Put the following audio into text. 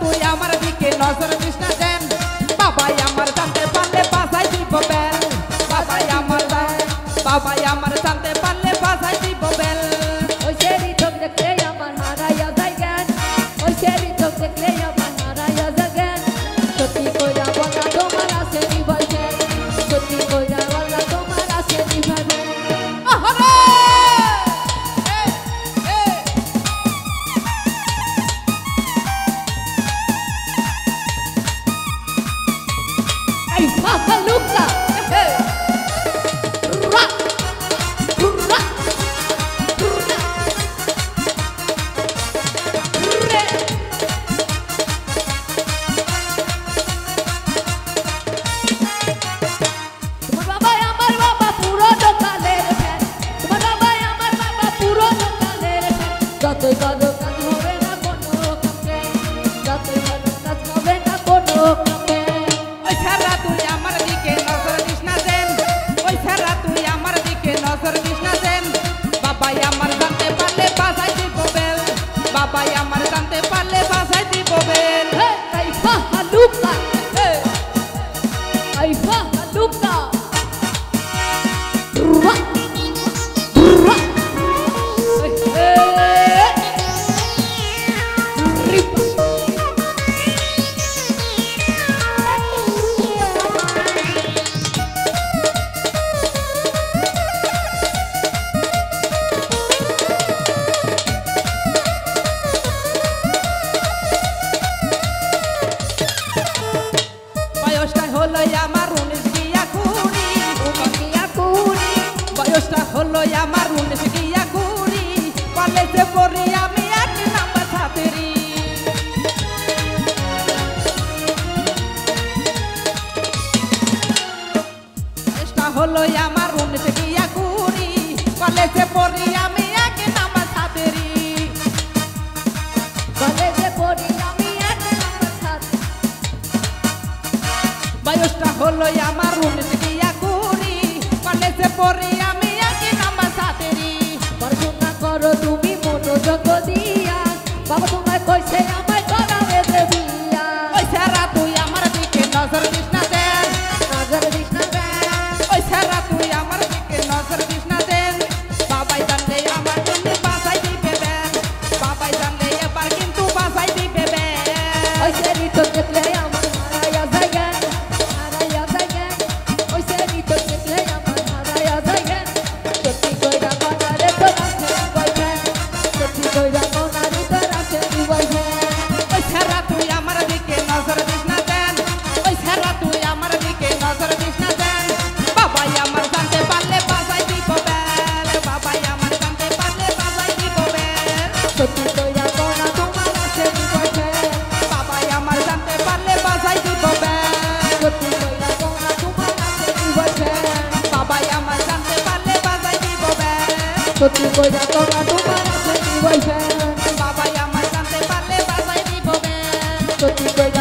তুই আমার দিকে নজর দিস না দেন বাবাই আমার জানতে পারলে বাসাই দিব বেল বাবাই আমার জানতে পারলে বাসাই দিব বেল ওই শেরি চোখ দেখলে আমার হারাইয়া যায় জ্ঞান ওই শেরি চোখ দেখলে আমার হারাইয়া যায় জ্ঞান সত্যি কইরা বলা তোমার আছে নিভাইছেন সত্যি কইরা বলা তোমার আছে নিভাইছেন Luka যতই কাজো কাজ হবে না কোনো কামে যতই কাজো কাজ হবে না কোনো কামে ওই সারা তুই আমার দিকে নজর দিস না দেন ওই সারা তুই আমার দিকে নজর দিস না দেন বাবাই আমার জানতে পারলে বাসাই দিব বেল বাবাই আমার জানতে পারলে বাসাই দিব বেল কাইফা হালুকা কাইফা হালুকা বয়সটা হলো আমার 19 গিয়া কুড়ি বয়সটা হলো আমার 19 গিয়া কুড়ি কলেজে পড়ি আমি এক নাম্বার ছাত্রী বয়সটা হলো আমার 19 গিয়া কুড়ি কলেজে পড়ি আমি এক নাম্বার ছাত্রী কলেজে পড়ি আমি এক নাম্বার ছাত্রী বয়সটা হলো আমার 19 গিয়া কুড়ি কলেজে পড়ি আমি এক নাম্বার ছাত্রী পড়াশোনা করো তুমি মনোযোগ দিয়া বাবা তোমায় কইছে আমায় করাবে দেবিয়া ওই সারা তুই আমার দিকে নজর দিস না দেন নজর দিস না দেন ওই সারা তুই আমার দিকে নজর দিস না দেন বাবাই জানলে আমার জন্য বাসাই দিবে বেন বাবাই জানলে এবার কিন্তু বাসাই দিবে বেন ওই শেরি চোখ দেখলে আমার হারাইয়া যায় জ্ঞান ওই শেরি চোখ দেখলে আমার হারাইয়া যায় জ্ঞান সত্যি কইরা বাজারে তো রাখে নিবাইছেন সত্যি কইরা বাজারে তো রাখে নিবাইছেন ওই সারা তুই আমার দিকে নজর দিস না দেন ওই সারা তুই আমার দিকে নজর দিস না দেন বাবাই আমার জানতে পারলে বাসাই দিব বেন বাবাই আমার জানতে পারলে বাসাই দিব বেন সত্যি কইরা বানা তোমার আছে নিবাইছেন বাবাই আমার জানতে পারলে বাসাই দিব বেন সত্যি কইরা বানা তোমার আছে নিবাইছেন বাবাই আমার জানতে পারলে বাসাই দিব বেন সত্যি কইরা বানা তোমার আছে নিবাইছেন বাবাই আমার জানতে পারলে বাসাই দিব বেন সত্যি কইরা